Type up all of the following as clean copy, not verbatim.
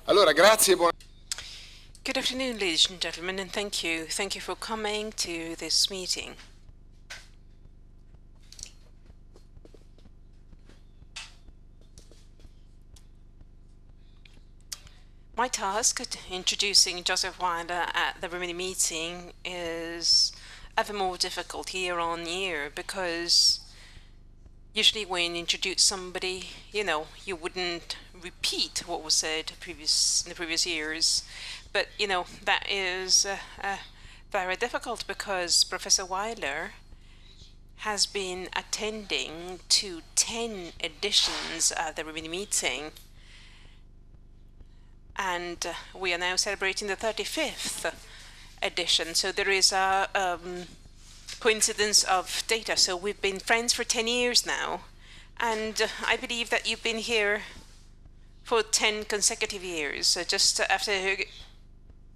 Allora, grazie, Good afternoon, ladies and gentlemen, and thank you. Thank you for coming to this meeting. My task at introducing Joseph Weiler at the Rimini meeting is ever more difficult year on year because usually when you introduce somebody, you wouldn't repeat what was said in the previous years. But, that is very difficult because Professor Weiler has been attending to 10 editions at the Rimini meeting. And we are now celebrating the 35th edition. So there is a coincidence of data. So we've been friends for 10 years now. And I believe that you've been here for 10 consecutive years. Just after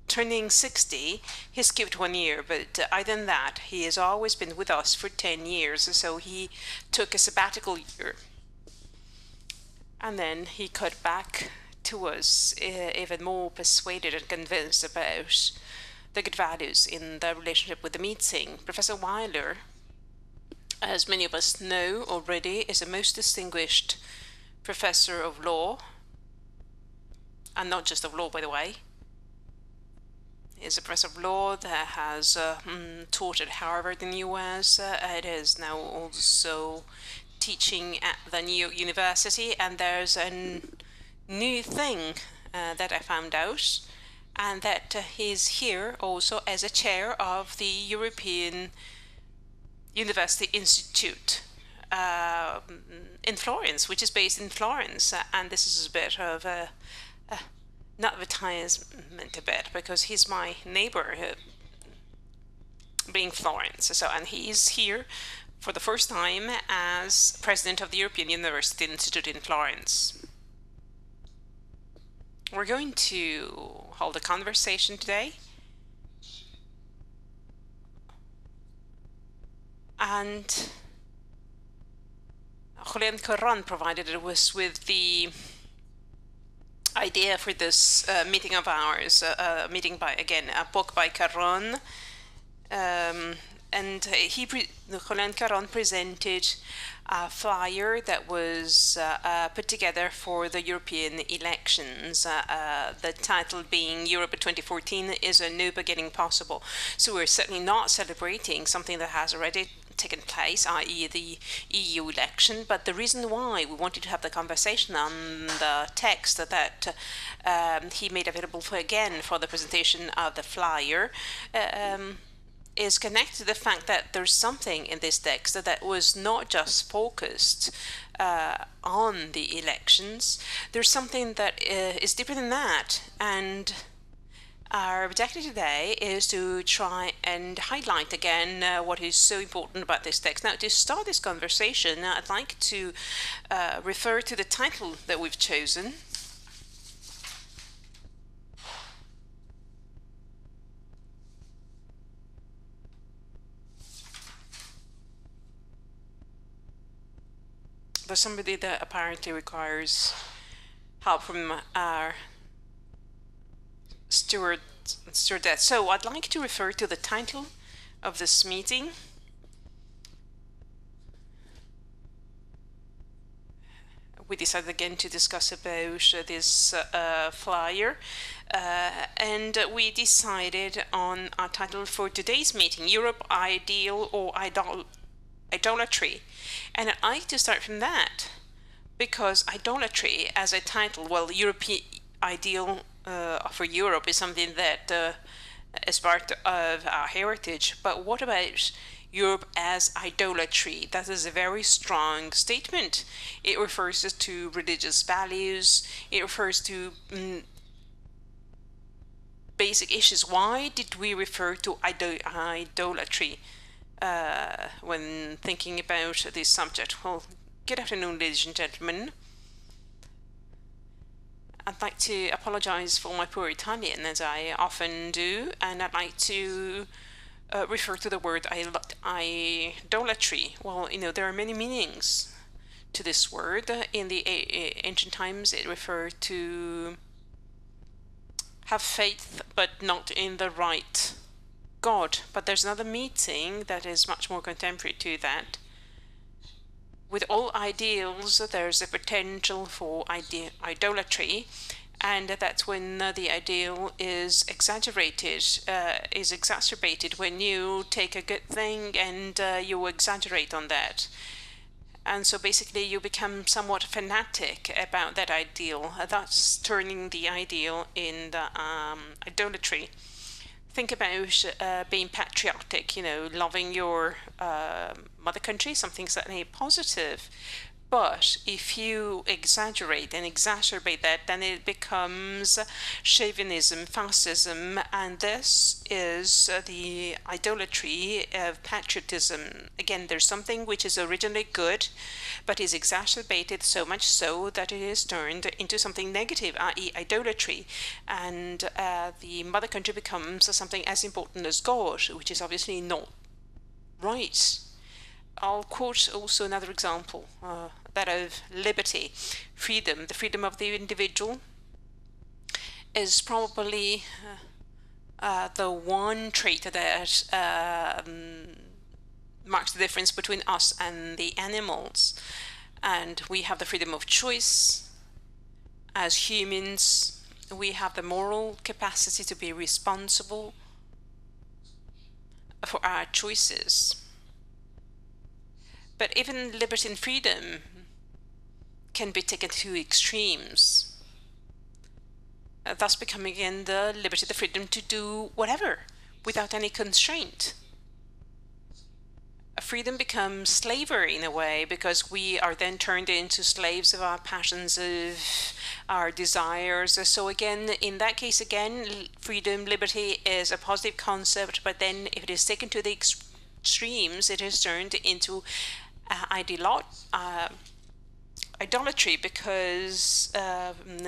turning 60, he skipped 1 year. But other than that, he has always been with us for 10 years. So he took a sabbatical year. And then he cut back to us even more persuaded and convinced about the good values in the relationship with the meeting. Professor Weiler, as many of us know already, is a most distinguished professor of law, and not just of law, by the way. He is a professor of law that has taught at Harvard in the US. It is now also teaching at the New York University, and there's a new thing that I found out, and that he's here also as a chair of the European University Institute in Florence, which is based in Florence. And this is a bit of a not advertisement a bit, because he's my neighbor, being Florence. And he's here for the first time as president of the European University Institute in Florence. We're going to hold a conversation today, and Julián Carrón provided us with the idea for this meeting of ours, a book by Carrón, and Julián Carrón presented a flyer that was put together for the European elections, the title being Europe 2014 is a new beginning possible. So we're certainly not celebrating something that has already taken place, i.e. the EU election, but the reason why we wanted to have the conversation on the text that he made available for the presentation of the flyer is connected to the fact that there's something in this text that was not just focused on the elections. There's something that is deeper than that, and our objective today is to try and highlight again what is so important about this text. Now, to start this conversation, I'd like to refer to the title that we've chosen. There's somebody that apparently requires help from our stewardess. So I'd like to refer to the title of this meeting. We decided again to discuss about this flyer, and we decided on our title for today's meeting, Europe Ideal or Idolatry. And I'd like to start from that, because idolatry as a title, European ideal for Europe is something that is part of our heritage. But what about Europe as idolatry? That is a very strong statement. It refers to religious values. It refers to basic issues. Why did we refer to idolatry when thinking about this subject? Well, good afternoon, ladies and gentlemen. I'd like to apologize for my poor Italian, as I often do, and I'd like to refer to the word idolatry. Well, there are many meanings to this word. In the ancient times, it referred to have faith, but not in the right God. But there's another meeting that is much more contemporary to that. With all ideals, there's a potential for idolatry, and that's when the ideal is exaggerated, is exacerbated when you take a good thing and you exaggerate on that. And so basically you become somewhat fanatic about that ideal, thus turning the ideal in the idolatry. Think about being patriotic, loving your mother country, something certainly positive. But if you exaggerate and exacerbate that, then it becomes chauvinism, fascism, and this is the idolatry of patriotism. Again, there's something which is originally good, but is exacerbated so much so that it is turned into something negative, i.e. idolatry. And the mother country becomes something as important as God, which is obviously not right. I'll quote also another example, that of liberty, freedom. The freedom of the individual is probably the one trait that marks the difference between us and the animals. And we have the freedom of choice. As humans, we have the moral capacity to be responsible for our choices. But even liberty and freedom can be taken to extremes, thus becoming again the liberty, the freedom to do whatever without any constraint. Freedom becomes slavery in a way, because we are then turned into slaves of our passions, of our desires. So again, in that case, again, freedom, liberty is a positive concept, but then if it is taken to the extremes, it is turned into idolatry, because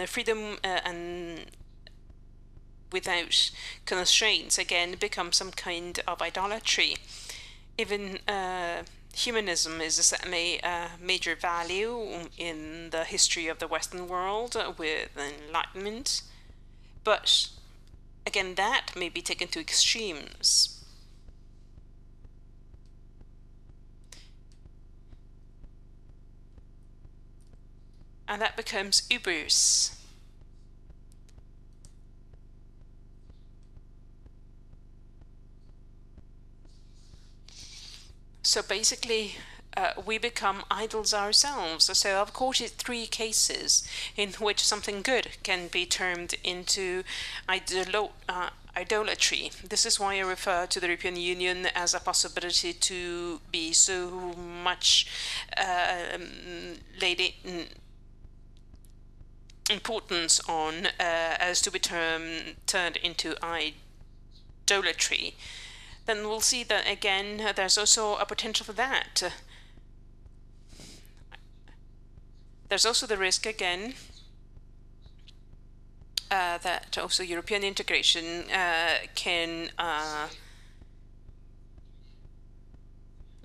freedom and without constraints again becomes some kind of idolatry. Even humanism is certainly a major value in the history of the Western world with Enlightenment, but again, that may be taken to extremes. And that becomes Ubers. So basically, we become idols ourselves. So I've quoted 3 cases in which something good can be turned into idolatry. This is why I refer to the European Union as a possibility to be so much importance on as to be turned into idolatry. Then we'll see that again there's also a potential for that. There's also the risk again that also European integration can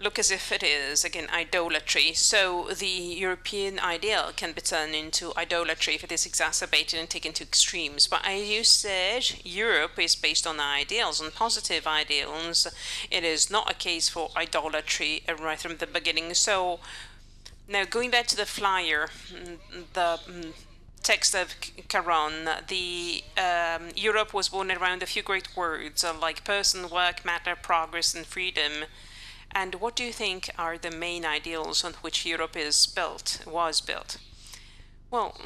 look as if it is, again, idolatry. So the European ideal can be turned into idolatry if it is exacerbated and taken to extremes. But as you said, Europe is based on ideals, on positive ideals. It is not a case for idolatry right from the beginning. So now going back to the flyer, the text of Carrón, the Europe was born around a few great words like person, work, matter, progress, and freedom. And what do you think are the main ideals on which Europe was built? Well,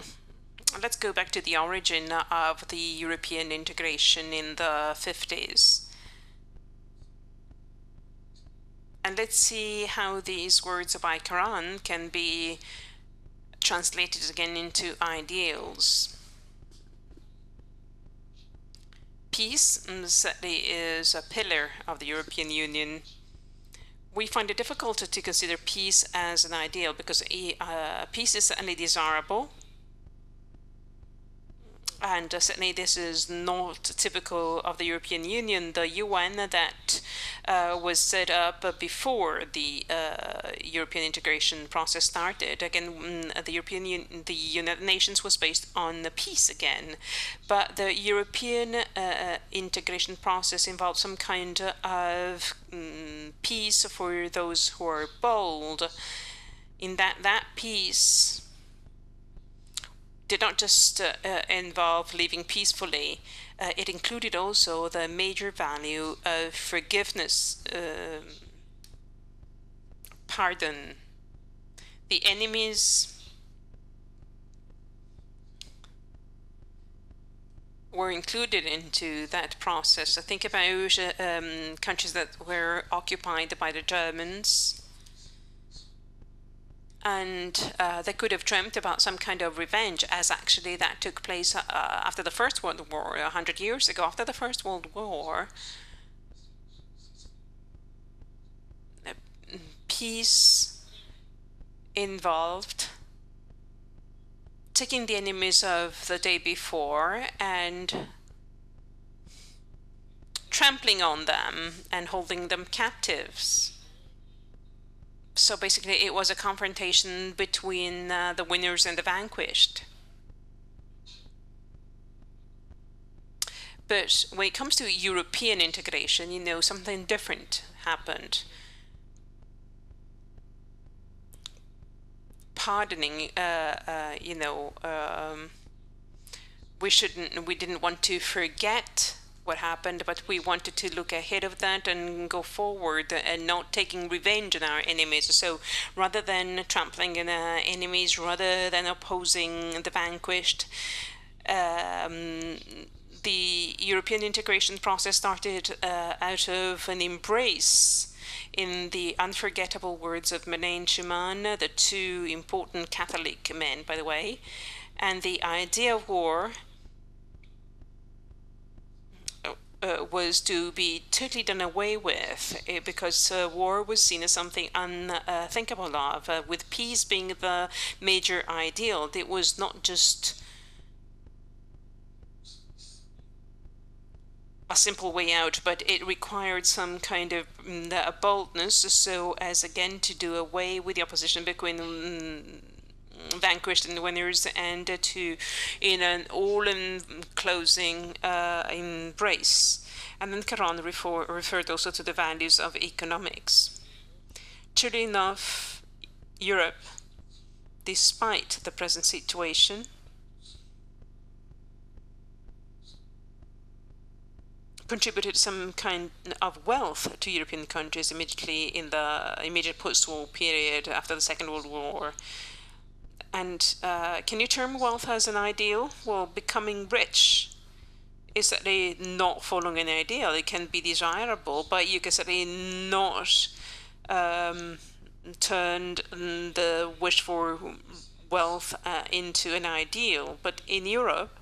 let's go back to the origin of the European integration in the 50s. And let's see how these words of Carrón can be translated again into ideals. Peace certainly is a pillar of the European Union. We find it difficult to consider peace as an ideal because peace is certainly desirable. And certainly this is not typical of the European Union. The UN that was set up before the European integration process started. Again, the United Nations was based on peace again, but the European integration process involved some kind of peace for those who are bold. In that peace did not just involve living peacefully. It included also the major value of forgiveness, pardon. The enemies were included into that process. I think about countries that were occupied by the Germans, and they could have dreamt about some kind of revenge, as actually that took place after the First World War, 100 years ago. After the First World War, peace involved taking the enemies of the day before and trampling on them and holding them captives. So basically, it was a confrontation between the winners and the vanquished. But when it comes to European integration, something different happened. Pardoning, we didn't want to forget what happened, but we wanted to look ahead of that and go forward and not taking revenge on our enemies. So rather than trampling on our enemies, rather than opposing the vanquished, the European integration process started out of an embrace, in the unforgettable words of Menet and Schumann, the two important Catholic men, by the way. And the idea of war was to be totally done away with, because war was seen as something unthinkable of, with peace being the major ideal. It was not just a simple way out, but it required some kind of boldness, so as again to do away with the opposition between vanquished and winners, and in an all-enclosing embrace. And then Carrón referred also to the values of economics. Truly enough, Europe, despite the present situation, contributed some kind of wealth to European countries immediately in the immediate post-war period after the Second World War. And can you term wealth as an ideal? Well, becoming rich is certainly not following an ideal. It can be desirable, but you can certainly not turn the wish for wealth into an ideal. But in Europe,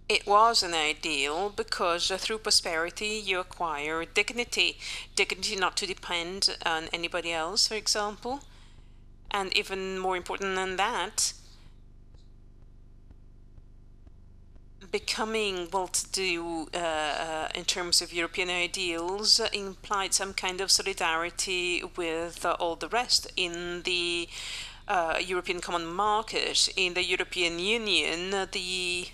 it was an ideal because through prosperity you acquire dignity not to depend on anybody else, for example. And even more important than that, becoming well-to-do in terms of European ideals implied some kind of solidarity with all the rest in the European Common Market. In the European Union, the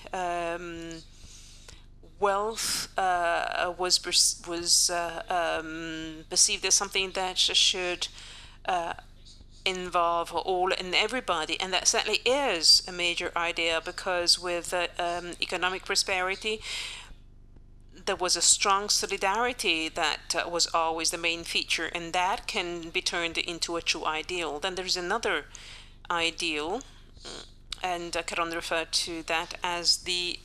wealth was perceived as something that should involve all and everybody, and that certainly is a major idea, because with economic prosperity, there was a strong solidarity that was always the main feature, and that can be turned into a true ideal. Then there's another ideal, and Carrón referred to that as the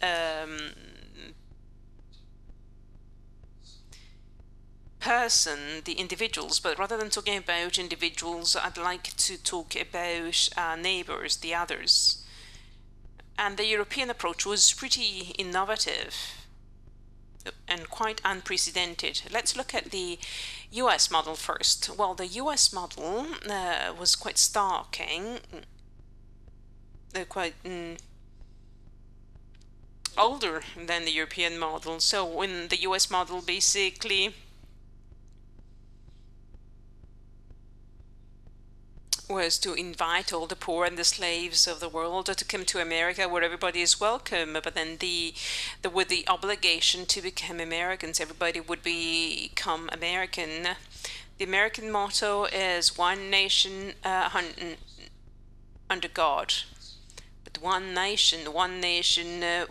person, the individuals. But rather than talking about individuals, I'd like to talk about neighbors, the others. And the European approach was pretty innovative and quite unprecedented. Let's look at the US model first. Well, the US model was quite starking. quite older than the European model. So in the US model, basically was to invite all the poor and the slaves of the world to come to America, where everybody is welcome. But then with the obligation to become Americans, everybody would become American. The American motto is one nation under God. But one nation.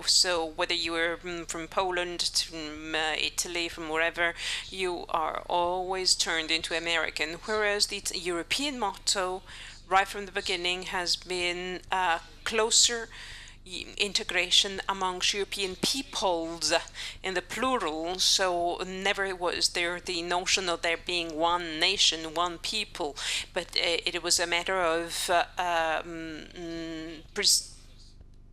So whether you are from Poland, from Italy, from wherever, you are always turned into American. Whereas the European motto, right from the beginning, has been closer integration amongst European peoples in the plural. So never was there the notion of there being one nation, one people, but it was a matter of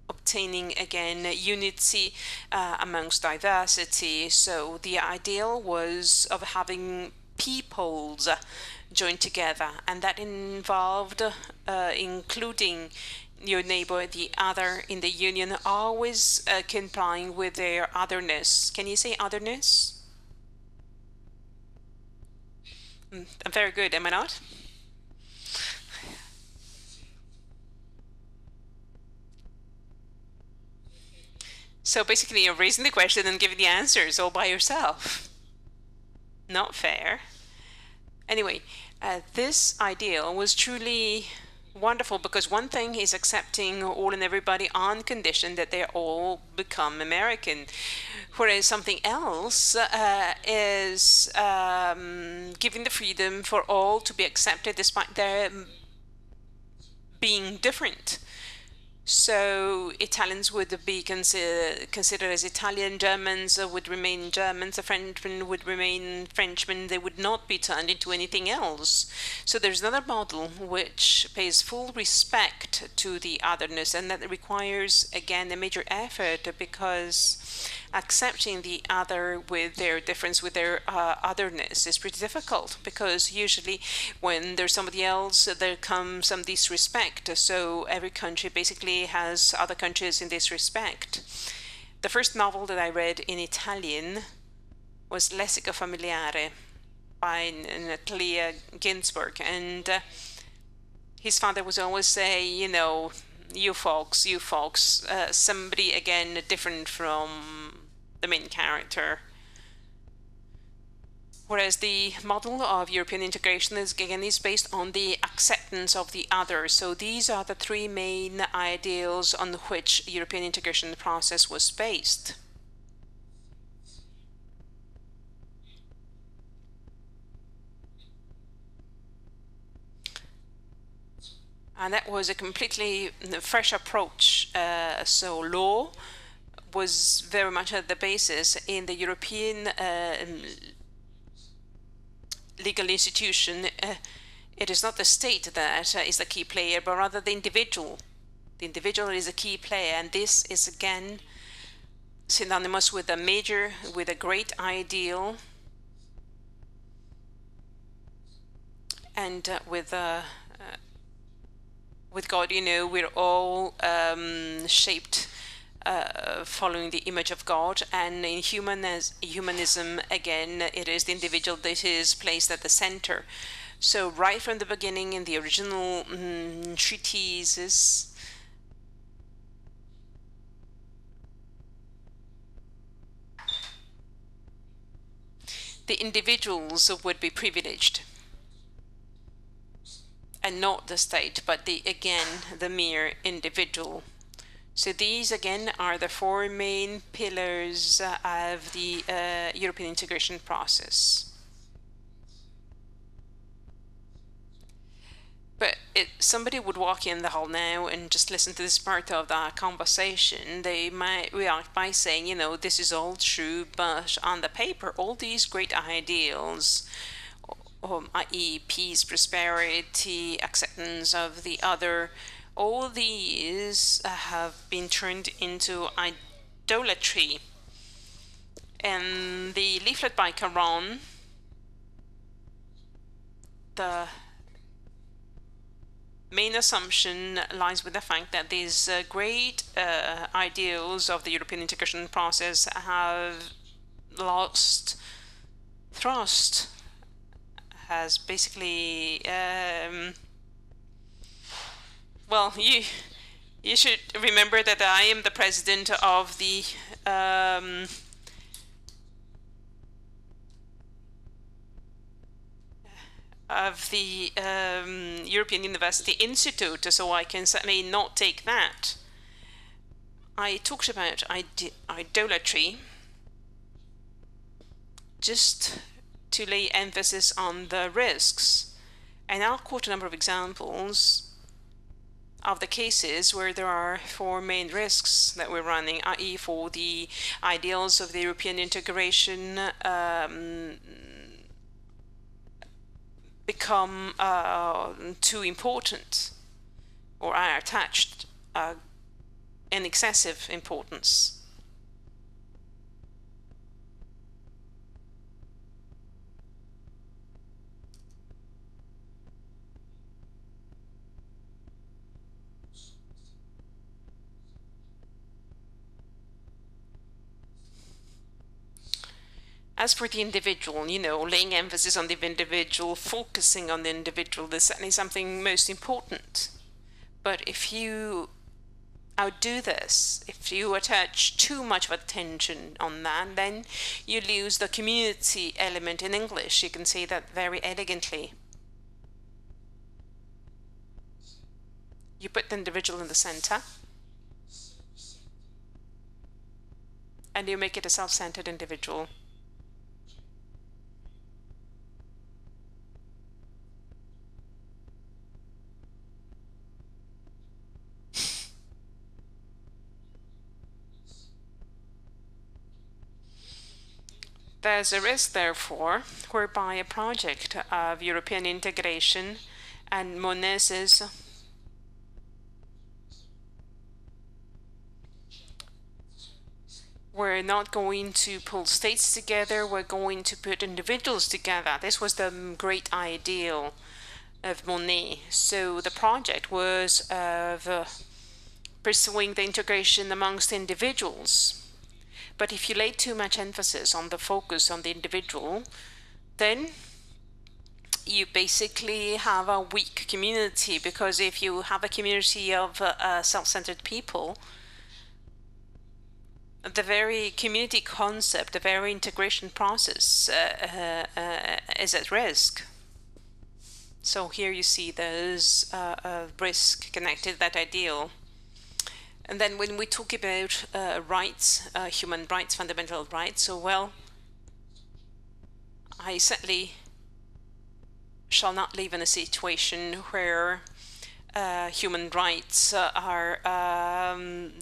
obtaining again unity amongst diversity. So the ideal was of having peoples join together, and that involved including your neighbor, the other in the union, always complying with their otherness. Can you say otherness? I'm very good, am I not? So basically, you're raising the question and giving the answers all by yourself. Not fair. Anyway, this ideal was truly wonderful because one thing is accepting all and everybody on condition that they all become American, whereas something else is giving the freedom for all to be accepted despite their being different. So Italians would be considered as Italian, Germans would remain Germans, the Frenchmen would remain Frenchmen, they would not be turned into anything else. So there's another model which pays full respect to the otherness, and that requires, again, a major effort because accepting the other with their difference, with their otherness is pretty difficult because usually when there's somebody else, there comes some disrespect. So every country basically has other countries in this respect. The first novel that I read in Italian was Lessica Familiare by Natalia Ginsburg, and his father was always say, you folks, somebody again different from the main character. Whereas the model of European integration is again is based on the acceptance of the other. So these are the three main ideals on which European integration process was based. And that was a completely fresh approach. So law was very much at the basis in the European legal institution. It is not the state that is the key player, but rather the individual. The individual is a key player, and this is again synonymous with a great ideal, and with God. We're all shaped following the image of God, and in humanism, again, it is the individual that is placed at the center. So right from the beginning in the original treatises, the individuals would be privileged, and not the state, but the mere individual. So these again are the four main pillars of the European integration process. But somebody would walk in the hall now and just listen to this part of the conversation. They might react by saying, this is all true, but on the paper, all these great ideals, i.e., peace, prosperity, acceptance of the other, all these have been turned into idolatry. And the leaflet by Carrón, the main assumption lies with the fact that these great ideals of the European integration process have lost thrust, has basically well, you should remember that I am the president of the European University Institute, so I can certainly not take that. I talked about idolatry just to lay emphasis on the risks. And I'll quote a number of examples of the cases where there are four main risks that we're running, i.e. for the ideals of the European integration become too important or are attached an excessive importance. As for the individual, laying emphasis on the individual, focusing on the individual is certainly something most important. But if you outdo this, if you attach too much of attention on that, then you lose the community element in English. You can say that very elegantly. You put the individual in the center, and you make it a self-centered individual. There's a risk, therefore, whereby a project of European integration, and Monet says, we're not going to pull states together, we're going to put individuals together. This was the great ideal of Monet. So the project was of pursuing the integration amongst individuals. But if you lay too much emphasis on the focus on the individual, then you basically have a weak community, because if you have a community of self-centered people, the very community concept, the very integration process is at risk. So here you see there's a risk connected to that ideal. And then when we talk about rights, human rights, fundamental rights, so well, I certainly shall not live in a situation where human rights are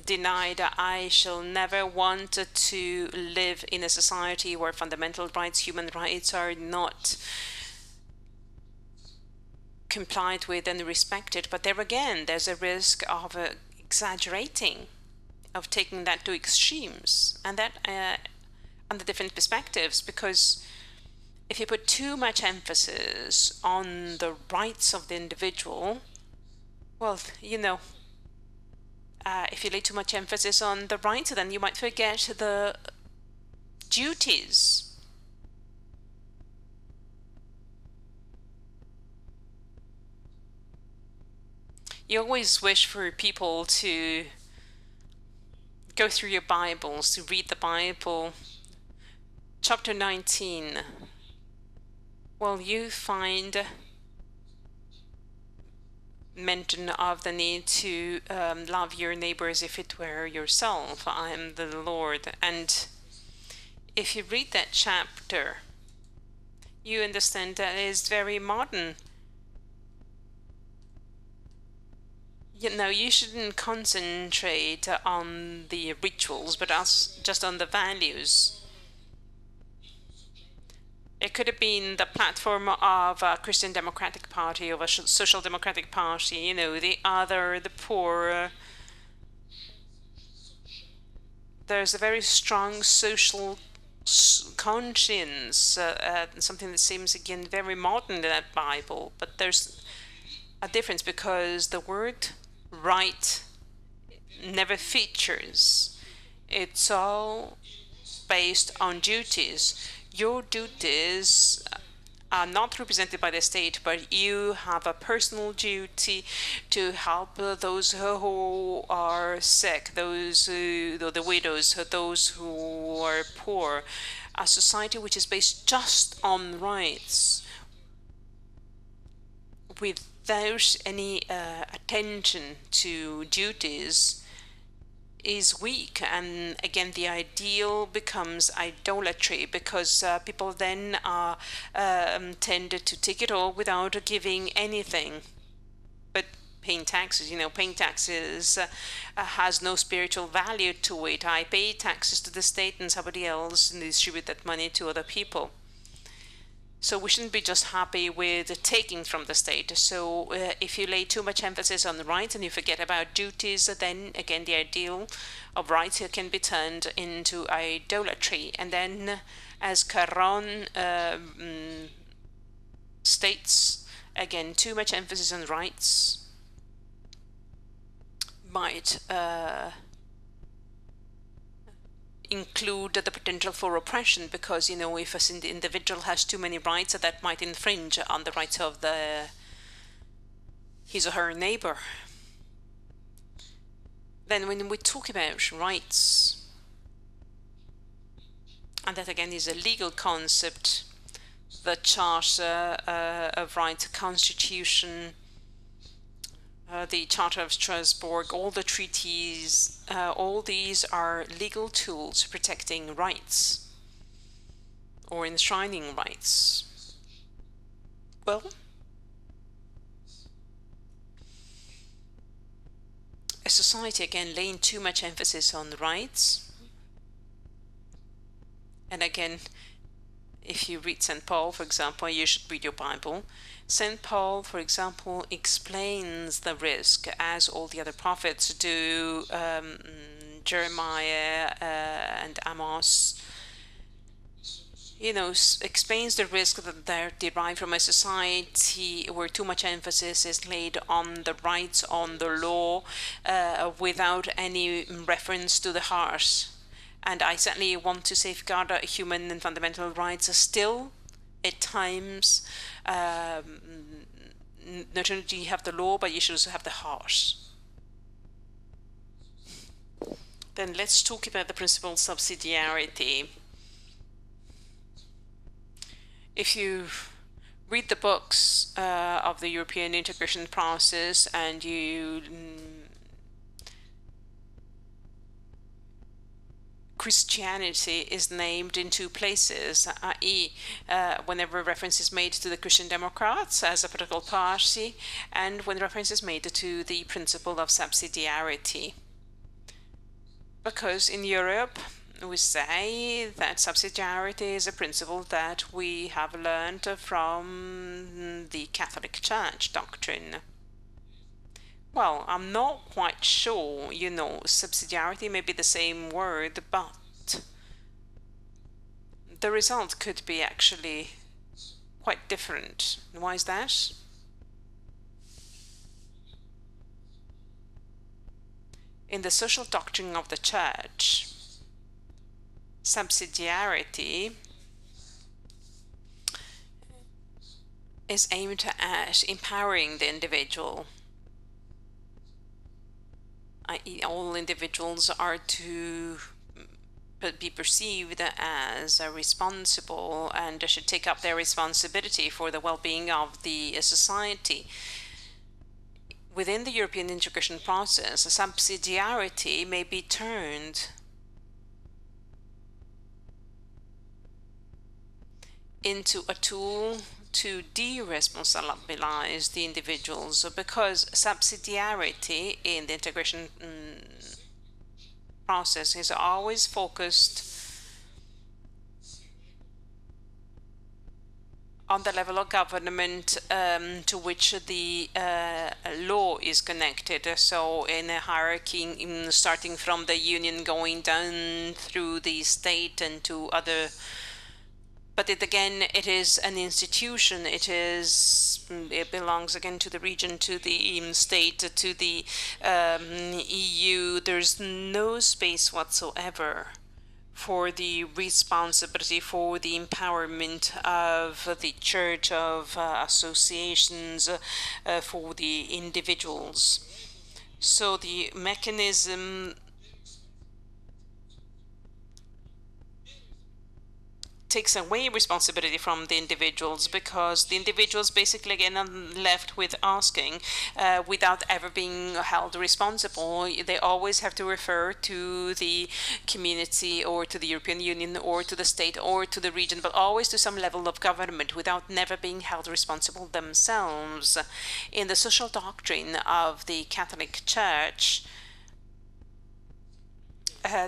denied. I shall never want to live in a society where fundamental rights, human rights are not complied with and respected. But there again, there's a risk of exaggerating, of taking that to extremes, and that under different perspectives, because if you put too much emphasis on the rights of the individual, well, if you lay too much emphasis on the rights, then you might forget the duties. You always wish for people to go through your Bibles, to read the Bible. Chapter 19. Well, you find mention of the need to love your neighbor as if it were yourself. I am the Lord. And if you read that chapter, you understand that it is very modern. You shouldn't concentrate on the rituals, but just on the values. It could have been the platform of a Christian Democratic Party, of a Social Democratic Party, the other, the poor. There's a very strong social conscience, something that seems, again, very modern in that Bible, but there's a difference because the word right never features. It's all based on duties. Your duties are not represented by the state, but you have a personal duty to help those who are sick, those the widows, those who are poor. A society which is based just on rights, without any attention to duties, is weak. And again, the ideal becomes idolatry because people then tend to take it all without giving anything. But paying taxes, paying taxes has no spiritual value to it. I pay taxes to the state and somebody else distribute that money to other people. So we shouldn't be just happy with taking from the state. So if you lay too much emphasis on the rights and you forget about duties, then again the ideal of rights can be turned into idolatry. And then, as Carrón states, again, too much emphasis on rights might include the potential for oppression, because if an individual has too many rights, that might infringe on the rights of his or her neighbor. Then when we talk about rights, and that again is a legal concept, the Charter of Rights, Constitution, the Charter of Strasbourg, all the treaties, all these are legal tools protecting rights or enshrining rights. Well, a society, again, laying too much emphasis on the rights. And again, if you read St. Paul, for example, you should read your Bible. St. Paul, for example, explains the risk, as all the other prophets do, Jeremiah and Amos, explains the risk that they're derived from a society where too much emphasis is laid on the rights, on the law, without any reference to the heart. And I certainly want to safeguard human and fundamental rights. Still, at times, not only do you have the law, but you should also have the heart. Then let's talk about the principle of subsidiarity. If you read the books of the European integration process and Christianity is named in two places, i.e., whenever reference is made to the Christian Democrats as a political party, and when reference is made to the principle of subsidiarity. Because in Europe, we say that subsidiarity is a principle that we have learned from the Catholic Church doctrine. Well, I'm not quite sure, subsidiarity may be the same word, but the result could be actually quite different. Why is that? In the social doctrine of the Church, subsidiarity is aimed at empowering the individual. I.e., all individuals are to be perceived as responsible and should take up their responsibility for the well-being of the society. Within the European integration process, subsidiarity may be turned into a tool to de-responsabilize the individuals, because subsidiarity in the integration process is always focused on the level of government to which the law is connected. So in a hierarchy, starting from the union, going down through the state and to other. But it is an institution. It is it belongs again to the region, to the state, to the EU. There's no space whatsoever for the responsibility, for the empowerment of the church, of associations, for the individuals. So the mechanism takes away responsibility from the individuals, because the individuals basically again are left with asking without ever being held responsible. They always have to refer to the community or to the European Union or to the state or to the region, but always to some level of government without never being held responsible themselves. In the social doctrine of the Catholic Church,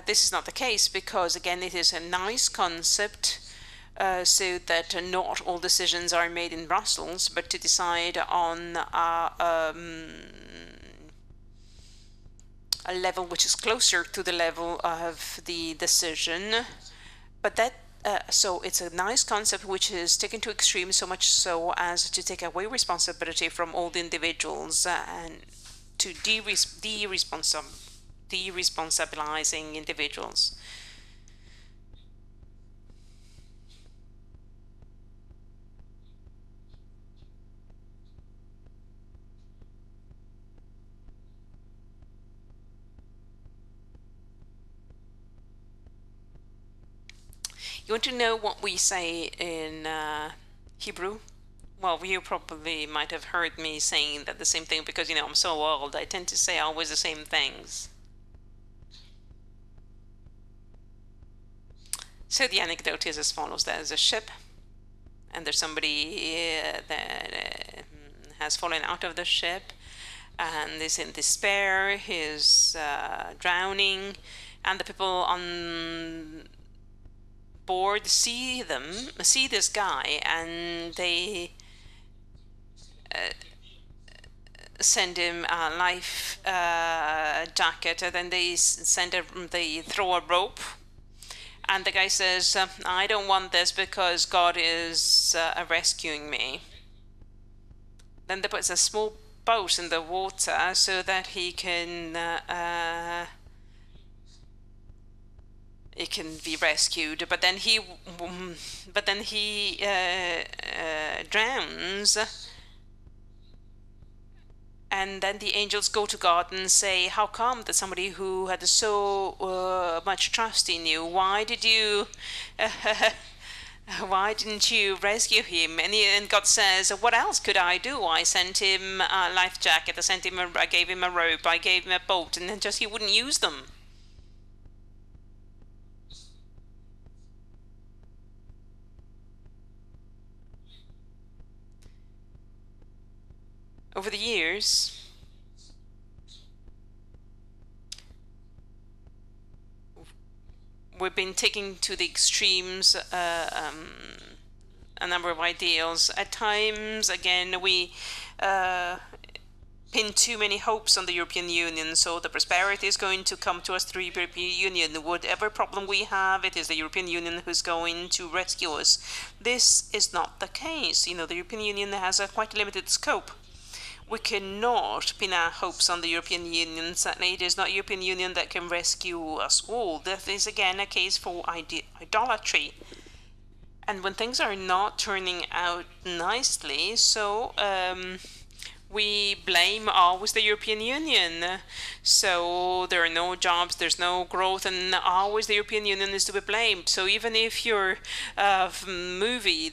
this is not the case, because again it is a nice concept, so that not all decisions are made in Brussels, but to decide on a level which is closer to the level of the decision. But that so it's a nice concept which is taken to extreme, so much so as to take away responsibility from all the individuals and to de-responsabilizing individuals. You want to know what we say in Hebrew? Well, you probably might have heard me saying that the same thing, because, I'm so old. I tend to say always the same things. So the anecdote is as follows. There's a ship, and there's somebody that has fallen out of the ship and is in despair, is drowning, and the people on board see this guy, and they send him a life jacket, and then they throw a rope, and the guy says, I don't want this because God is rescuing me. Then they put a small boat in the water so that he can be rescued, but then he drowns, and then the angels go to God and say, how come that somebody who had so much trust in you, why didn't you rescue him? And God says, what else could I do? I sent him a life jacket, I gave him a rope, I gave him a boat, and then just he wouldn't use them. Over the years, we've been taking to the extremes a number of ideals. At times, again, we pin too many hopes on the European Union, so the prosperity is going to come to us through the European Union. Whatever problem we have, it is the European Union who's going to rescue us. This is not the case. The European Union has a quite limited scope. We cannot pin our hopes on the European Union. Certainly, it is not the European Union that can rescue us all. That is, again, a case for idolatry. And when things are not turning out nicely, so we blame always the European Union. So there are no jobs, there's no growth, and always the European Union is to be blamed. So even if your movie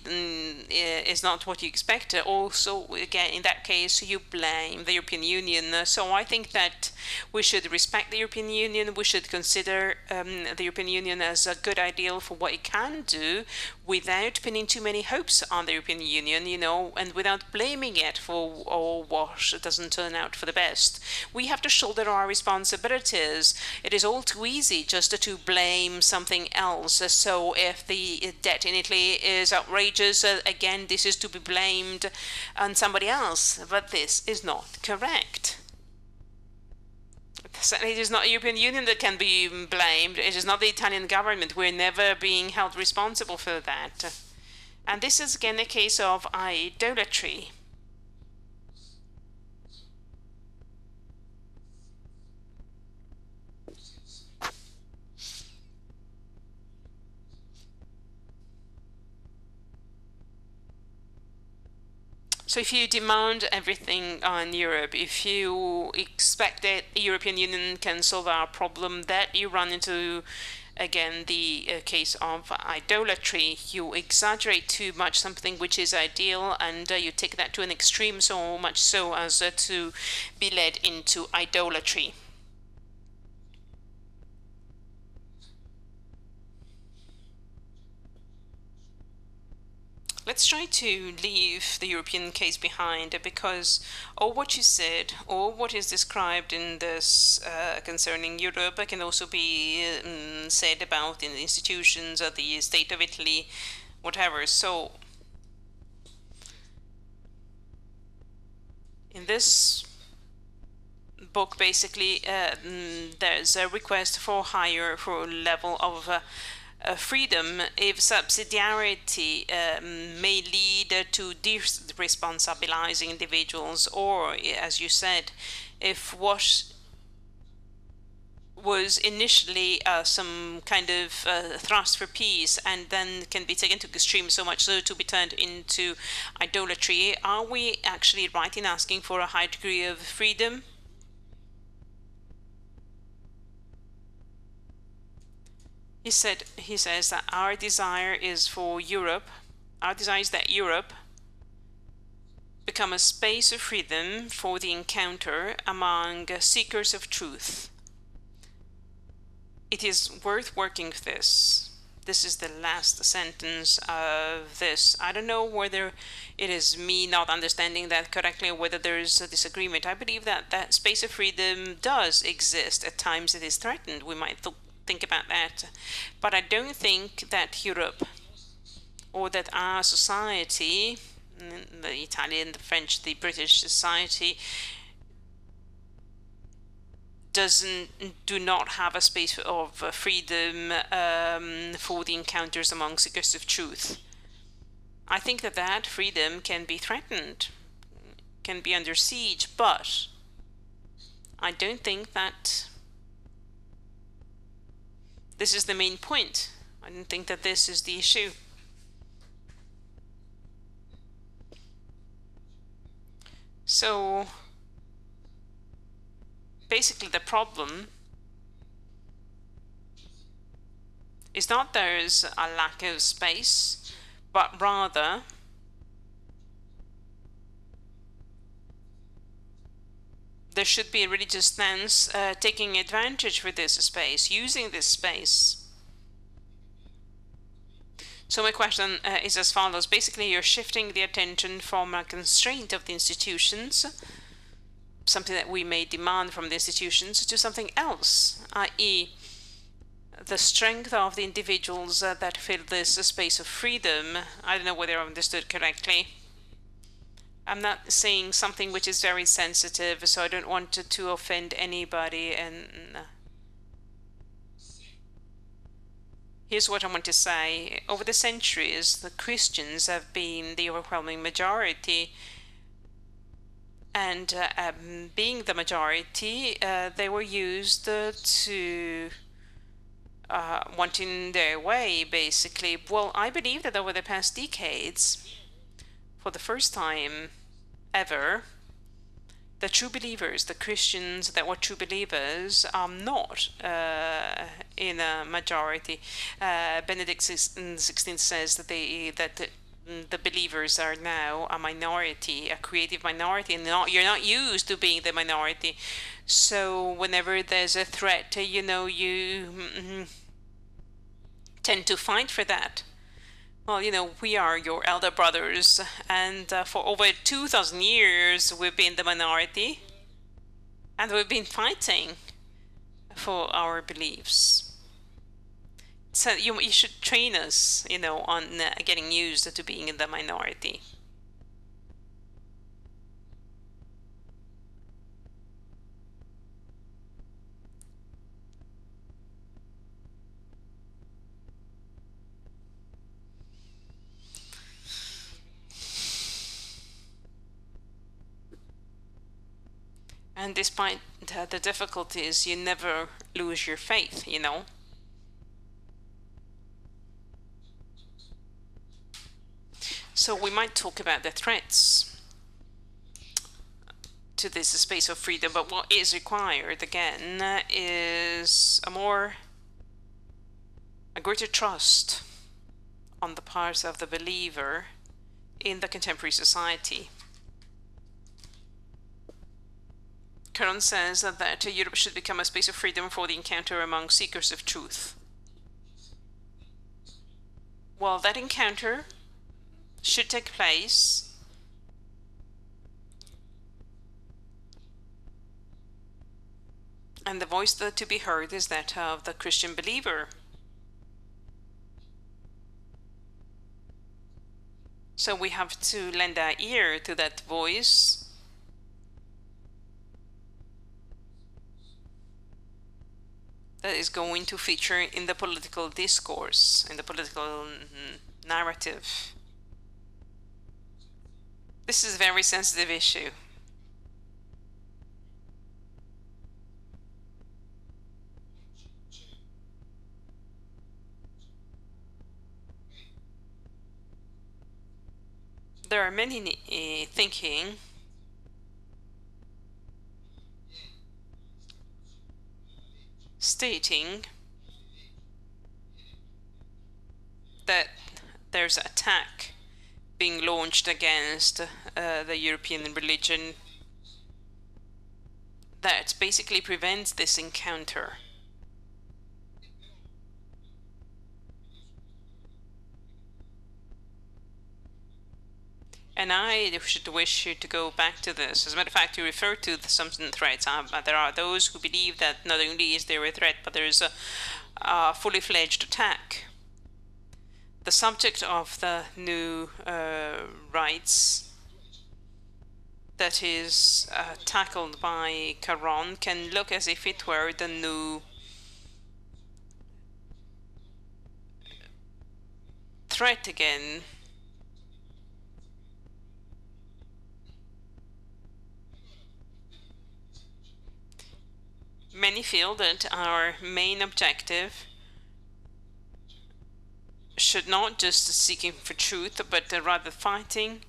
is not what you expect, also, again, in that case, you blame the European Union. So I think that we should respect the European Union. We should consider the European Union as a good ideal for what it can do, without pinning too many hopes on the European Union, and without blaming it for what doesn't turn out for the best. We have to shoulder our responsibilities. It is all too easy just to blame something else. So if the debt in Italy is outrageous, again, this is to be blamed on somebody else. But this is not correct. Certainly, it is not the European Union that can be blamed. It is not the Italian government. We're never being held responsible for that. And this is again a case of idolatry. So if you demand everything on Europe, if you expect that the European Union can solve our problem, that you run into, again, the case of idolatry. You exaggerate too much something which is ideal, and you take that to an extreme, so much so as to be led into idolatry. Let's try to leave the European case behind, because all what you said, all what is described in this concerning Europe can also be said about in the institutions of the state of Italy, whatever. So in this book, basically, there's a request for a level of freedom if subsidiarity may lead to de-responsibilizing individuals, or, as you said, if what was initially some kind of thrust for peace and then can be taken to extreme, so much so to be turned into idolatry, are we actually right in asking for a high degree of freedom? He says that our desire is that Europe become a space of freedom for the encounter among seekers of truth. It is worth working with this. This is the last sentence of this. I don't know whether it is me not understanding that correctly or whether there is a disagreement. I believe that that space of freedom does exist. At times it is threatened. We might think about that. But I don't think that Europe or that our society, the Italian, the French, the British society, do not have a space of freedom for the encounters among seekers of truth. I think that that freedom can be threatened, can be under siege, but I don't think that this is the main point. I don't think that this is the issue. So basically the problem is not there's a lack of space, but rather there should be a religious stance taking advantage for this space, using this space. So my question is as follows. Basically, you're shifting the attention from a constraint of the institutions, something that we may demand from the institutions, to something else, i.e. the strength of the individuals that fill this space of freedom. I don't know whether I understood correctly. I'm not saying something which is very sensitive, so I don't want to offend anybody. And here's what I want to say. Over the centuries, the Christians have been the overwhelming majority. And being the majority, they were used to wanting their way, basically. Well, I believe that over the past decades, for the first time ever, the true believers, the Christians that were true believers, are not in a majority. Benedict XVI says that the believers are now a minority, a creative minority, and you're not used to being the minority. So whenever there's a threat, you tend to fight for that. Well, we are your elder brothers, and for over 2,000 years we've been the minority, and we've been fighting for our beliefs. So you should train us, on getting used to being in the minority. And despite the difficulties, you never lose your faith, So we might talk about the threats. to this space of freedom. But what is required, again, is a greater trust on the part of the believer in the contemporary society. Carrón says that Europe should become a space of freedom for the encounter among seekers of truth. Well, that encounter should take place and the voice that to be heard is that of the Christian believer. So we have to lend our ear to that voice that is going to feature in the political discourse, in the political narrative. This is a very sensitive issue. There are many thinking stating that there's an attack being launched against the European religion that basically prevents this encounter. And I should wish you to go back to this. As a matter of fact, you refer to some threats. There are those who believe that not only is there a threat, but there is a fully fledged attack. The subject of the new rights that is tackled by Carrón can look as if it were the new threat again. Many feel that our main objective should not just seeking for truth, but rather fighting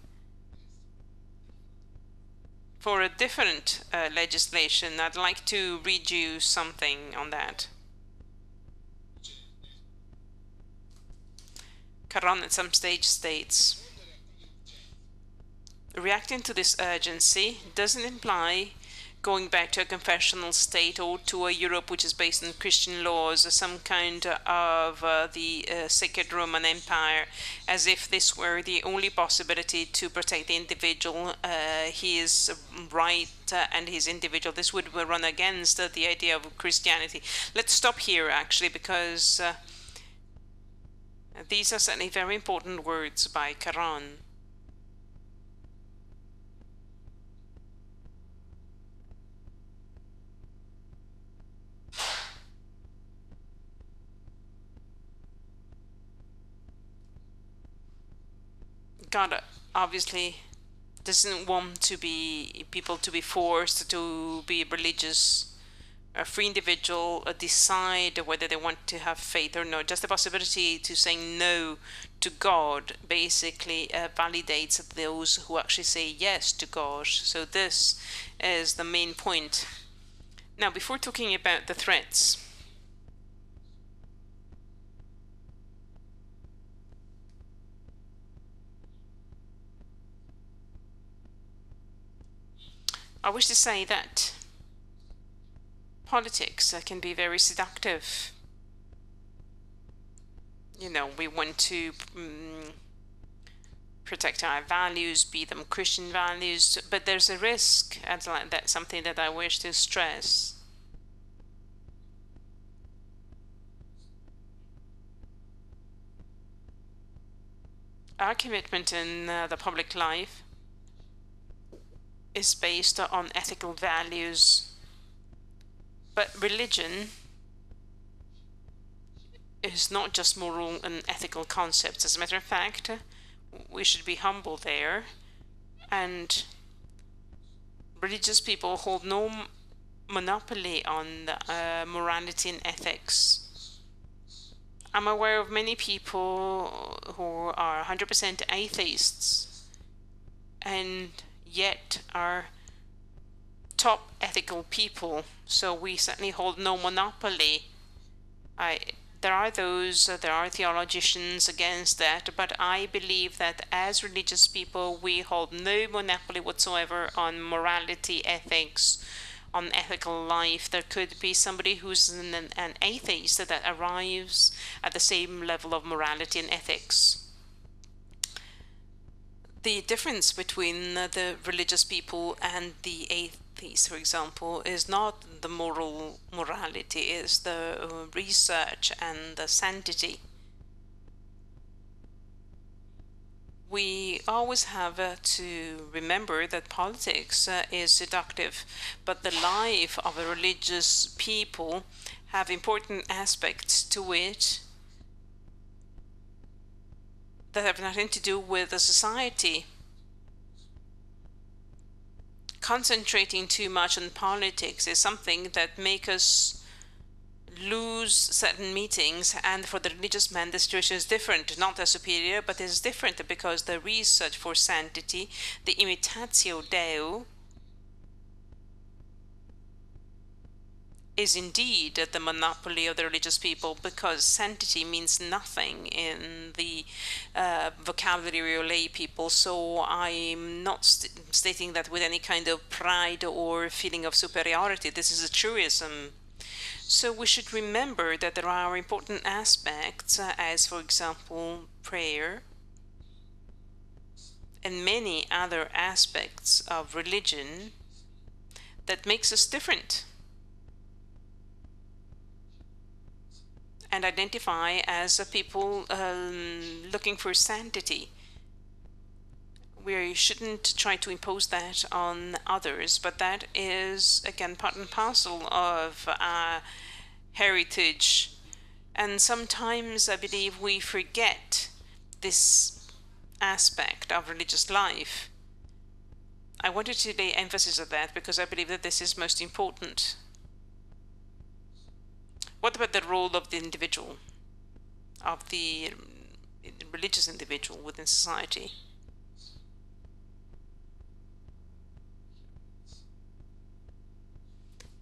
for a different legislation. I'd like to read you something on that. Carrón at some stage states, reacting to this urgency doesn't imply going back to a confessional state or to a Europe which is based on Christian laws, some kind of the sacred Roman Empire, as if this were the only possibility to protect the individual, his right and his individual. This would run against the idea of Christianity. Let's stop here, actually, because these are certainly very important words by Carrón. God obviously doesn't want people to be forced to be religious. A free individual decide whether they want to have faith or not. Just the possibility to say no to God basically validates those who actually say yes to God. So this is the main point. Now, before talking about the threats, I wish to say that politics can be very seductive. You know, we want to protect our values, be them Christian values, but there's a risk, and that's something that I wish to stress. Our commitment in the public life is based on ethical values, but religion is not just moral and ethical concepts. As a matter of fact, we should be humble there, and religious people hold no monopoly on morality and ethics. I'm aware of many people who are 100% atheists and yet are top ethical people, so we certainly hold no monopoly. There are theologians against that, but I believe that as religious people, we hold no monopoly whatsoever on morality, ethics, on ethical life. There could be somebody who's an atheist that arrives at the same level of morality and ethics. The difference between the religious people and the atheists, for example, is not the morality, is the research and the sanctity. We always have to remember that politics is seductive, but the life of a religious people have important aspects to it that have nothing to do with the society. Concentrating too much on politics is something that makes us lose certain meetings, and for the religious man the situation is different, not as superior, but is different because the research for sanctity, the imitatio Deo, is indeed the monopoly of the religious people, because sanctity means nothing in the vocabulary of lay people. So I'm not stating that with any kind of pride or feeling of superiority. This is a truism. So we should remember that there are important aspects, as for example prayer, and many other aspects of religion that makes us different and identify as a people looking for sanctity. We shouldn't try to impose that on others, but that is, again, part and parcel of our heritage. And sometimes I believe we forget this aspect of religious life. I wanted to lay emphasis on that because I believe that this is most important. What about the role of the individual, of the religious individual within society?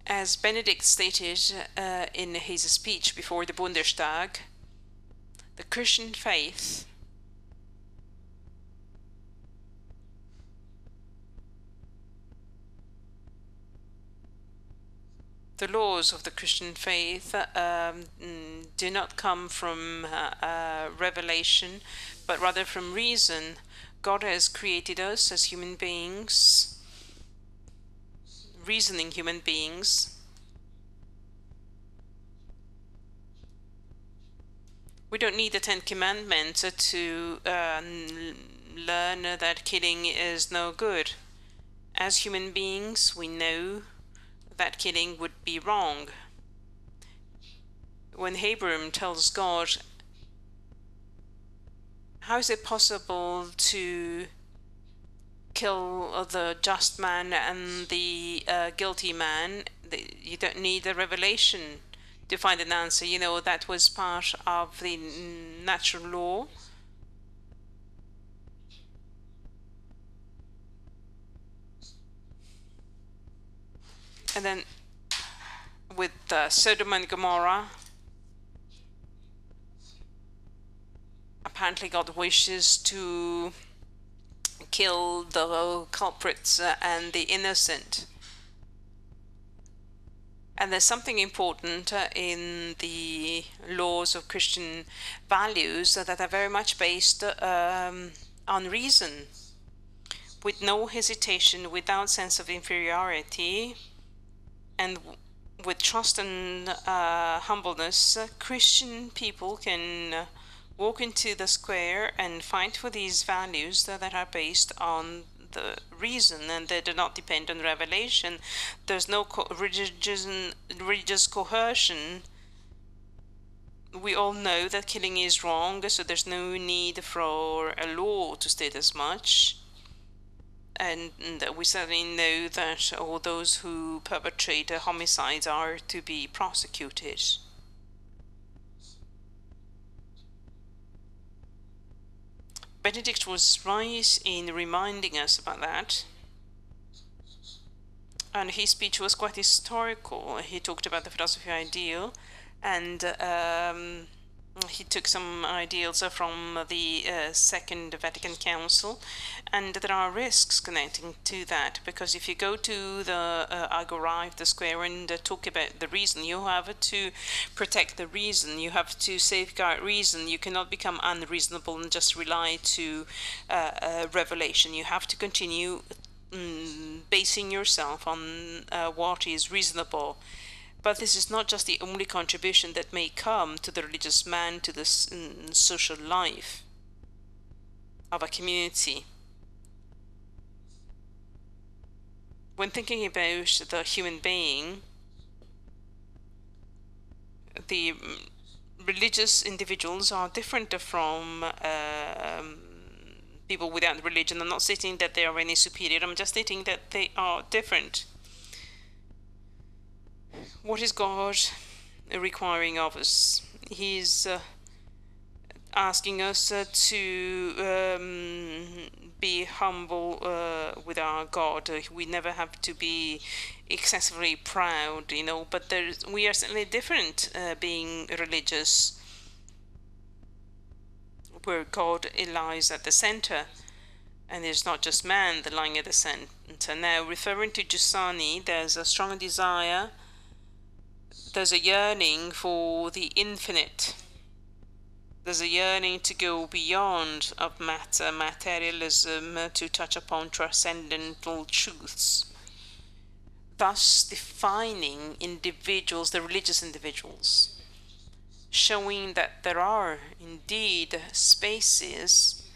As Benedict stated in his speech before the Bundestag, the Christian faith the laws of the Christian faith do not come from revelation, but rather from reason. God has created us as human beings, reasoning human beings. We don't need the Ten Commandments to learn that killing is no good. As human beings, we know that killing would be wrong. When Abram tells God, how is it possible to kill the just man and the guilty man? You don't need a revelation to find an answer. You know, that was part of the natural law. And then with Sodom and Gomorrah, apparently God wishes to kill the culprits and the innocent. And there's something important in the laws of Christian values that are very much based on reason, with no hesitation, without sense of inferiority, and with trust and humbleness. Christian people can walk into the square and fight for these values that are based on the reason, and they do not depend on revelation. There's no religious coercion. We all know that killing is wrong, so there's no need for a law to state as much. And we certainly know that all those who perpetrate homicides are to be prosecuted. Benedict was right in reminding us about that. And his speech was quite historical. He talked about the philosophy ideal, and he took some ideals from the Second Vatican Council, and there are risks connecting to that, because if you go to the Agora, the square, and talk about the reason, you have to protect the reason, you have to safeguard reason. You cannot become unreasonable and just rely to revelation. You have to continue basing yourself on what is reasonable. But this is not just the only contribution that may come to the religious man, to the social life of a community. When thinking about the human being, the religious individuals are different from people without religion. I'm not stating that they are any superior, I'm just stating that they are different. What is God requiring of us? He's asking us to be humble with our God. We never have to be excessively proud, but we are certainly different being religious, where God lies at the center, and it's not just man that lying at the center. Now, referring to Giussani, there's a strong desire, there's a yearning for the infinite. There's a yearning to go beyond of matter, materialism, to touch upon transcendental truths, thus defining individuals, the religious individuals, showing that there are indeed spaces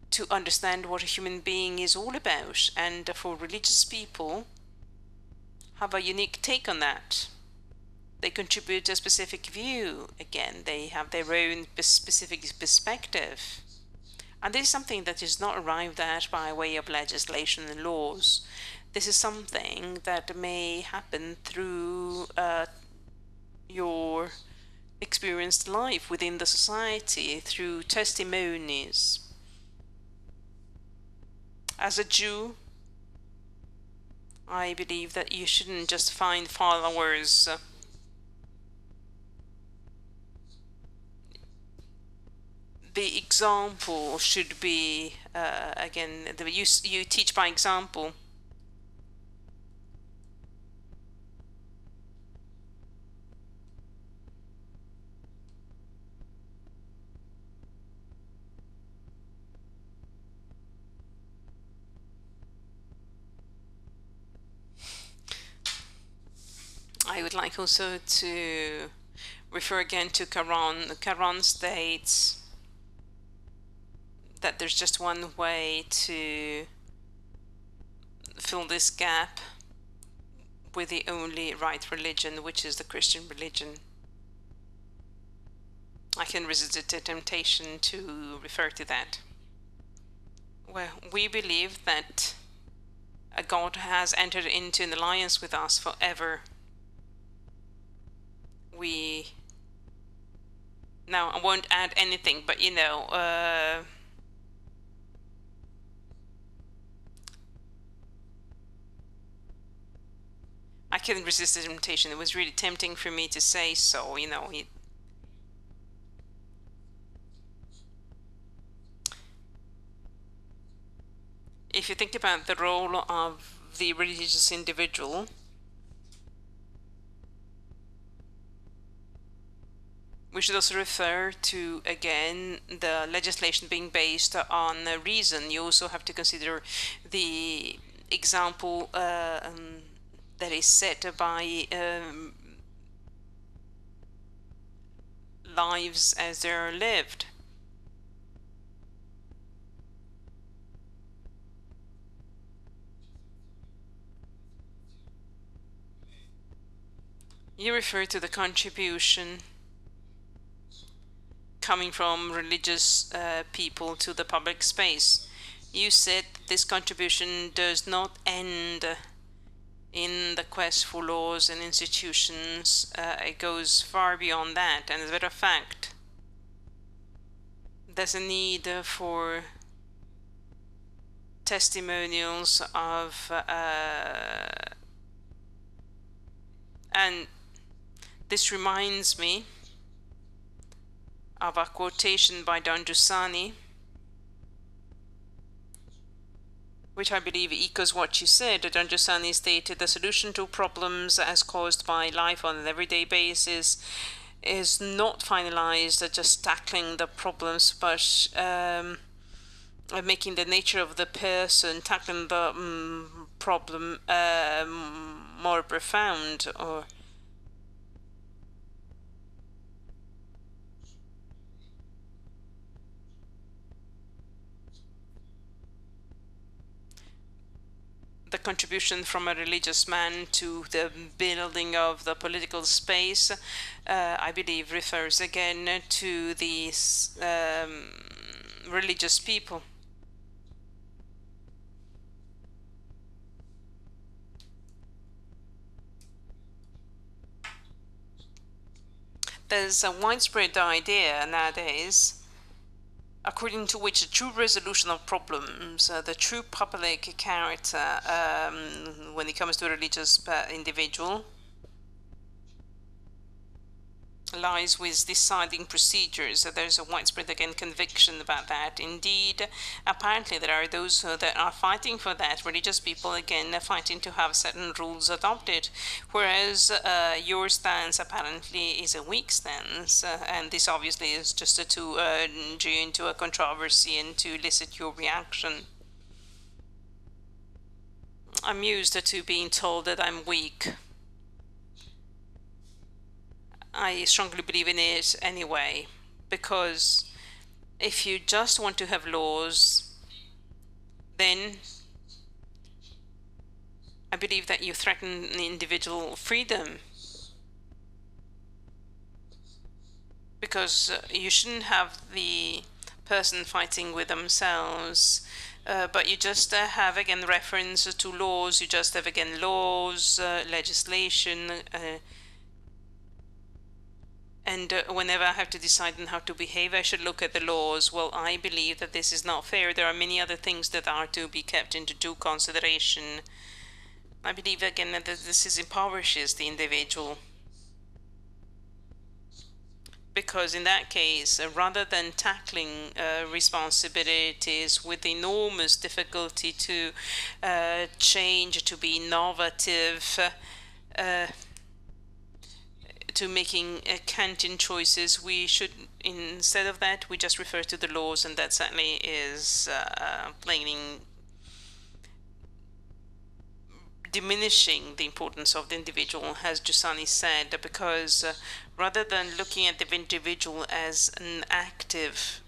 to understand what a human being is all about, and for religious people have a unique take on that. They contribute a specific view. Again, they have their own specific perspective. And this is something that is not arrived at by way of legislation and laws. This is something that may happen through your experienced life within the society, through testimonies. As a Jew, I believe that you shouldn't just find followers. The example should be, again, you teach by example. I would like also to refer again to Carrón. Carrón states that there's just one way to fill this gap with the only right religion, which is the Christian religion. I can resist the temptation to refer to that. Well, we believe that God has entered into an alliance with us forever. Now, I won't add anything, but I couldn't resist the temptation. It was really tempting for me to say so, If you think about the role of the religious individual, we should also refer to, again, the legislation being based on reason. You also have to consider the example that is set by lives as they're lived. You refer to the contribution coming from religious people to the public space. You said this contribution does not end in the quest for laws and institutions. It goes far beyond that, and as a matter of fact, there's a need for testimonials of, and this reminds me of a quotation by Don Giussani, which I believe echoes what you said. Don Giussani stated, the solution to problems as caused by life on an everyday basis is not finalized at just tackling the problems, but making the nature of the person tackling the problem more profound, or the contribution from a religious man to the building of the political space, I believe, refers again to these religious people. There's a widespread idea nowadays according to which the true resolution of problems, the true public character when it comes to a religious individual, lies with deciding procedures. There's a widespread, again, conviction about that. Indeed, apparently there are those that are fighting for that, religious people, again, fighting to have certain rules adopted, whereas your stance apparently is a weak stance, and this obviously is just to urge you into a controversy and to elicit your reaction. I'm used to being told that I'm weak. I strongly believe in it anyway, because if you just want to have laws, then I believe that you threaten individual freedom, because you shouldn't have the person fighting with themselves, but you just have, again, reference to laws. You just have, again, laws, legislation, and whenever I have to decide on how to behave, I should look at the laws. Well, I believe that this is not fair. There are many other things that are to be kept into due consideration. I believe, again, that this impoverishes the individual, because in that case, rather than tackling responsibilities with enormous difficulty to change, to be innovative, to making Kantian choices, we should, instead of that, we just refer to the laws, and that certainly is diminishing the importance of the individual, as Giussani said, because rather than looking at the individual as an active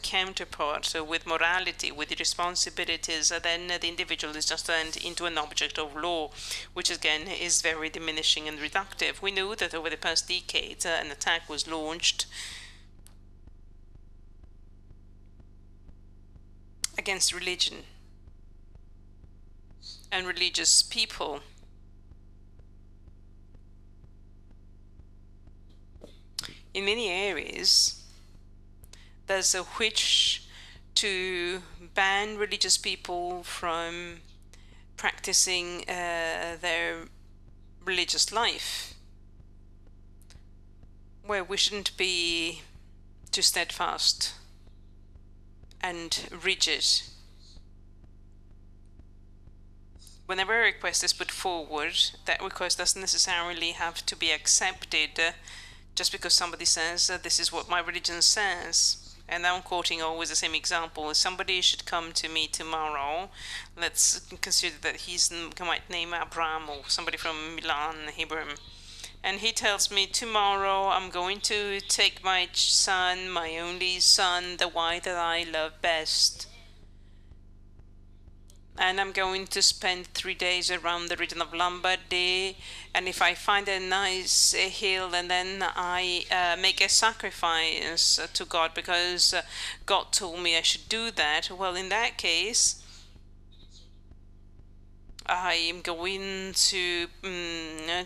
counterpart, so with morality, with responsibilities, then the individual is just turned into an object of law, which again is very diminishing and reductive. We know that over the past decades, an attack was launched against religion and religious people. In many areas, there's a wish to ban religious people from practicing their religious life, where we shouldn't be too steadfast and rigid. Whenever a request is put forward, that request doesn't necessarily have to be accepted just because somebody says, this is what my religion says. And I'm quoting always the same example. If somebody should come to me tomorrow, let's consider that he's might name Abraham or somebody from Milan, Hebrew, and he tells me, tomorrow I'm going to take my son, my only son, the one that I love best, and I'm going to spend 3 days around the region of Lombardy, and if I find a nice hill, and then I make a sacrifice to God because God told me I should do that, well, in that case, I am going to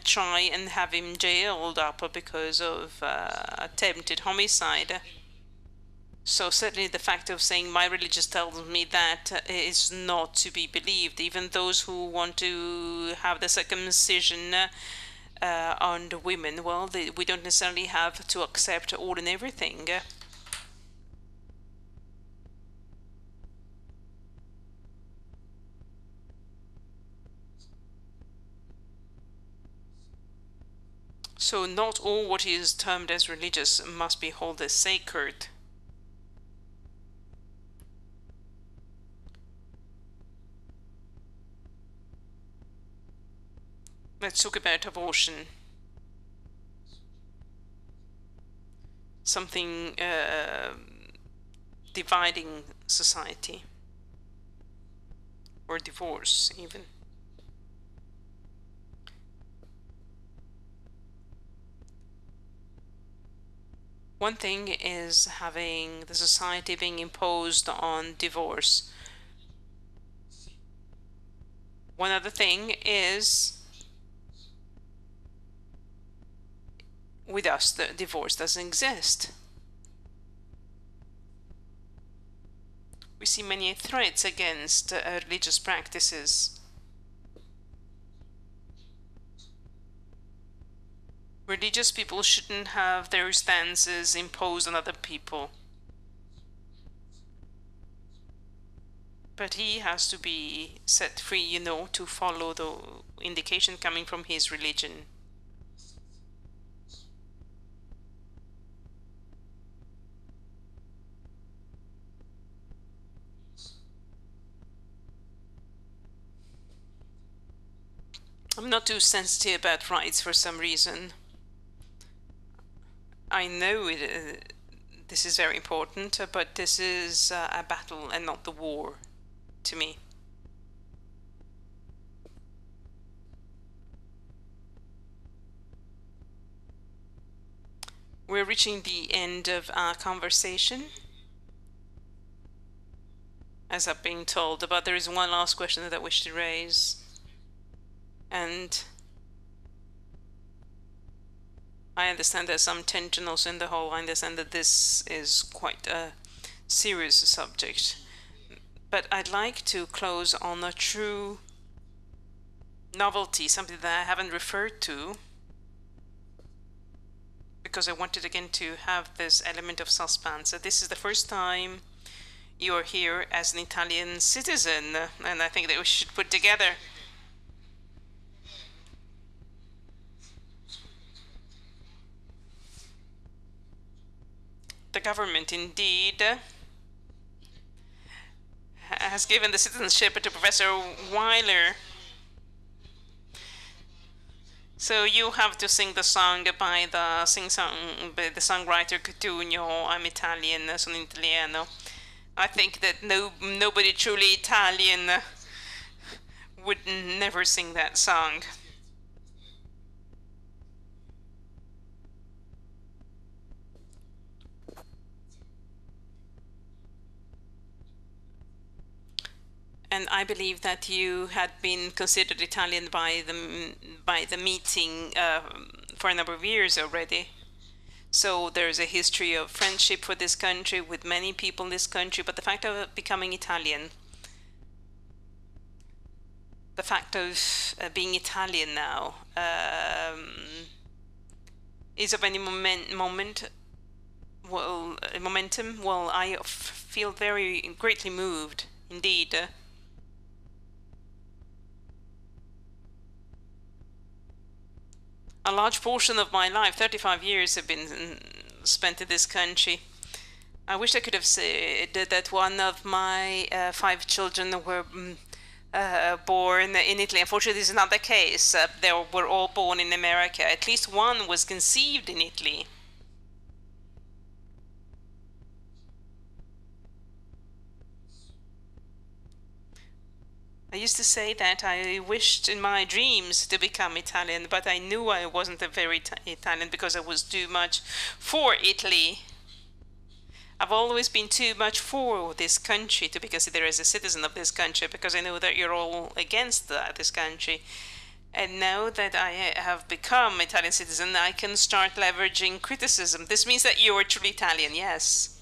try and have him jailed up because of attempted homicide. So certainly the fact of saying my religion tells me that is not to be believed. Even those who want to have the circumcision on the women, well, we don't necessarily have to accept all and everything. So not all what is termed as religious must be held as sacred. Let's talk about abortion. Something dividing society, or divorce even. One thing is having the society being imposed on divorce. One other thing is, with us, the divorce doesn't exist. We see many threats against religious practices. Religious people shouldn't have their stances imposed on other people. But he has to be set free, you know, to follow the indication coming from his religion. I'm not too sensitive about rights for some reason. I know this is very important, but this is a battle and not the war to me. We're reaching the end of our conversation, as I've been told, but there is one last question that I wish to raise. And I understand there's some tension also in the whole. I understand that this is quite a serious subject. But I'd like to close on a true novelty, something that I haven't referred to, because I wanted again to have this element of suspense. So this is the first time you're here as an Italian citizen, and I think that we should put together. The government indeed has given the citizenship to Professor Weiler. So you have to sing the song by the songwriter Cotugno. I'm Italian, sono italiano. I think that nobody truly Italian would never sing that song. And I believe that you had been considered Italian by the meeting for a number of years already. So there's a history of friendship for this country with many people in this country. But the fact of becoming Italian, the fact of being Italian now, is of any momentum. Well, I feel very greatly moved indeed. A large portion of my life, 35 years, have been spent in this country. I wish I could have said that one of my 5 children were born in Italy. Unfortunately, this is not the case. They were all born in America. At least one was conceived in Italy. I used to say that I wished in my dreams to become Italian, but I knew I wasn't a very Italian because I was too much for Italy. I've always been too much for this country to be considered as a citizen of this country, because I know that you're all against this country. And now that I have become Italian citizen, I can start leveraging criticism. This means that you are truly Italian, yes.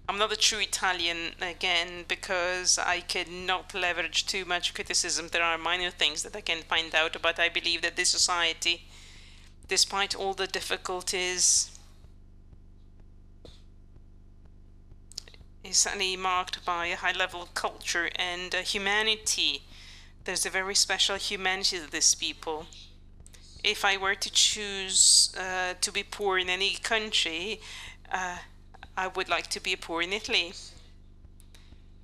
I'm not a true Italian again because I cannot leverage too much criticism. There are minor things that I can find out, but I believe that this society, despite all the difficulties, is certainly marked by a high level of culture and humanity. There's a very special humanity to these people. If I were to choose to be poor in any country, I would like to be poor in Italy.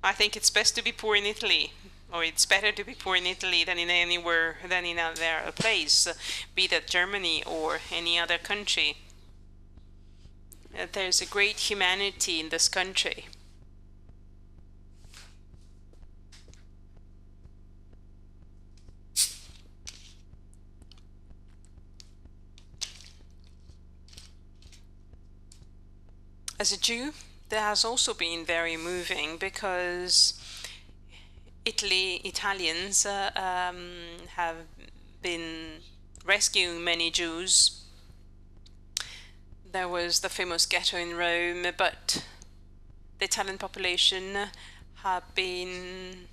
I think it's best to be poor in Italy, or it's better to be poor in Italy than in anywhere than in other place, be that Germany or any other country. There's a great humanity in this country. As a Jew, that has also been very moving because Italians have been rescuing many Jews. There was the famous ghetto in Rome, but the Italian population have been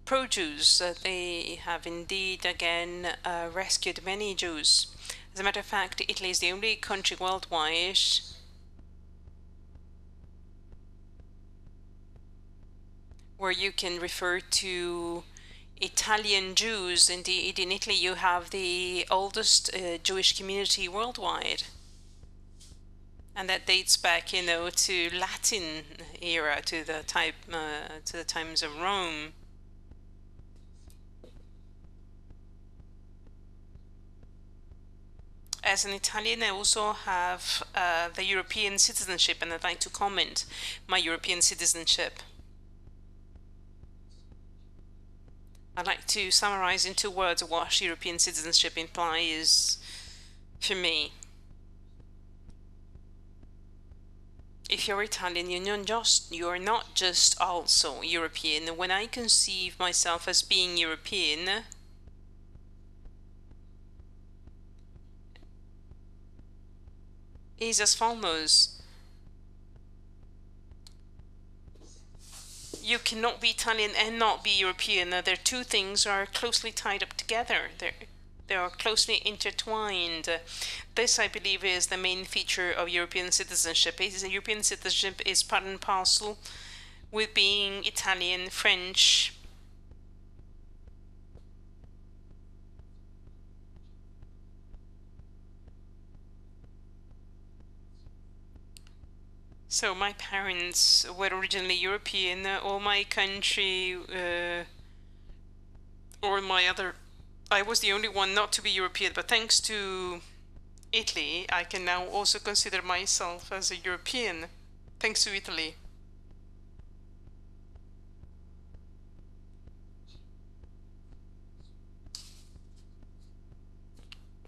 pro-Jews. They have indeed again rescued many Jews. As a matter of fact, Italy is the only country worldwide where you can refer to Italian Jews. Indeed, in Italy, you have the oldest Jewish community worldwide. And that dates back, to Latin era, to the times of Rome. As an Italian, I also have the European citizenship, and I'd like to comment my European citizenship. I'd like to summarize in 2 words what European citizenship implies for me. If you're Italian, you're not just also European. When I conceive myself as being European, is as follows. You cannot be Italian and not be European. Their 2 things are closely tied up together. They are closely intertwined. This, I believe, is the main feature of European citizenship. European citizenship is part and parcel with being Italian, French, so my parents were originally European. All my country, I was the only one not to be European, but thanks to Italy, I can now also consider myself as a European, thanks to Italy.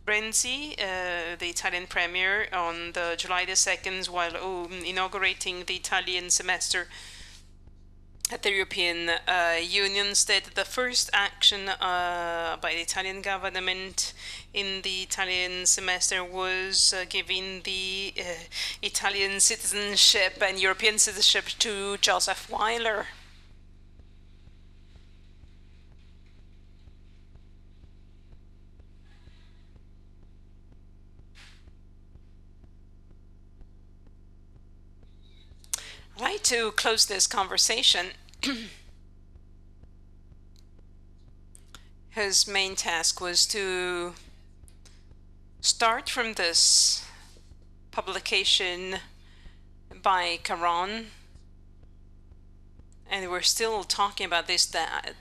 Renzi, the Italian premier, on the July the 2nd, while inaugurating the Italian semester at the European Union, stated the first action by the Italian government in the Italian semester was giving the Italian citizenship and European citizenship to Joseph Weiler. I'd like to close this conversation. His main task was to start from this publication by Carrón, and we're still talking about this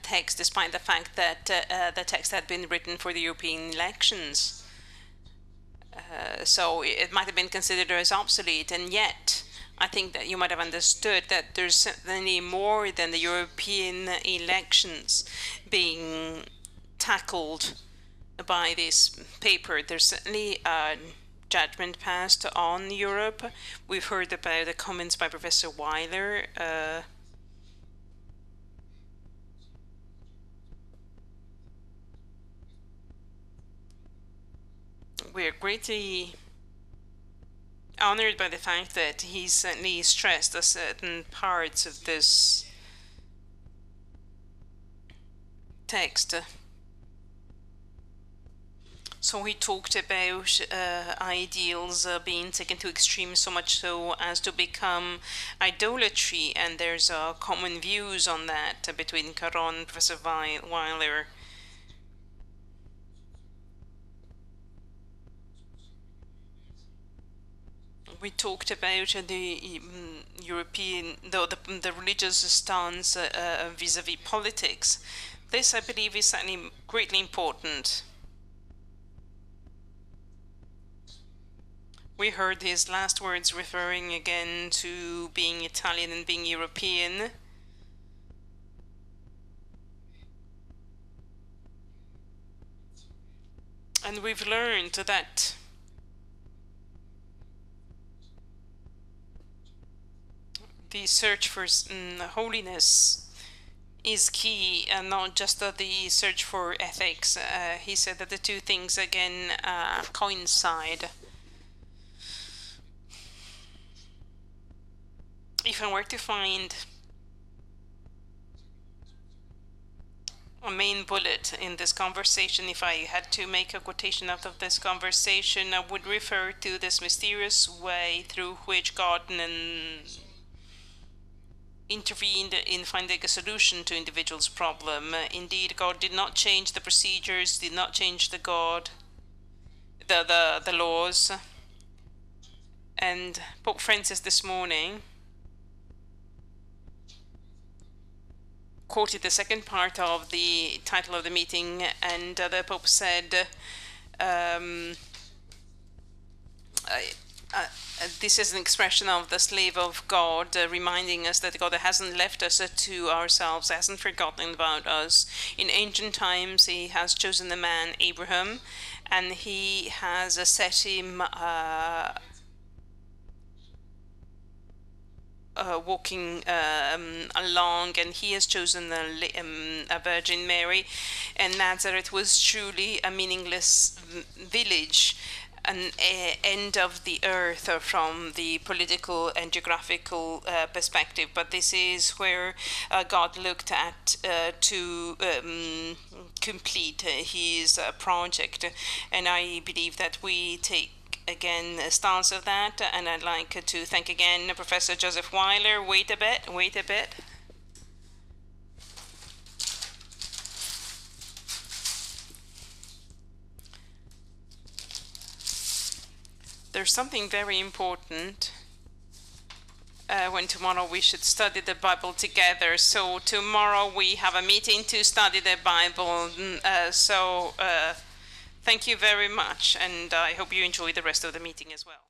text despite the fact that the text had been written for the European elections. So it might have been considered as obsolete, and yet I think that you might have understood that there's certainly more than the European elections being tackled by this paper. There's certainly a judgment passed on Europe. We've heard about the comments by Professor Weiler. We're greatly honored by the fact that he certainly stressed a certain parts of this text. So he talked about ideals being taken to extremes, so much so as to become idolatry, and there's common views on that between Carrón and Professor Weiler. We talked about the European, the religious stance vis-à-vis politics. This, I believe, is certainly greatly important. We heard his last words referring again to being Italian and being European. And we've learned that the search for holiness is key, and not just the search for ethics. He said that the two things again coincide. If I were to find a main bullet in this conversation, if I had to make a quotation out of this conversation, I would refer to this mysterious way through which God intervened in finding a solution to individuals' problem. Indeed, God did not change the procedures, did not change the laws. And Pope Francis this morning quoted the second part of the title of the meeting, and the Pope said, this is an expression of the slave of God, reminding us that God hasn't left us to ourselves, hasn't forgotten about us. In ancient times, he has chosen the man Abraham, and he has set him walking along, and he has chosen a Virgin Mary, and Nazareth was truly a meaningless village, an end of the earth from the political and geographical perspective. But this is where God looked at to complete his project, and I believe that we take again a stance of that. And I'd like to thank again Professor Joseph Weiler. Wait a bit. There's something very important when tomorrow we should study the Bible together. So tomorrow we have a meeting to study the Bible. Thank you very much, and I hope you enjoy the rest of the meeting as well.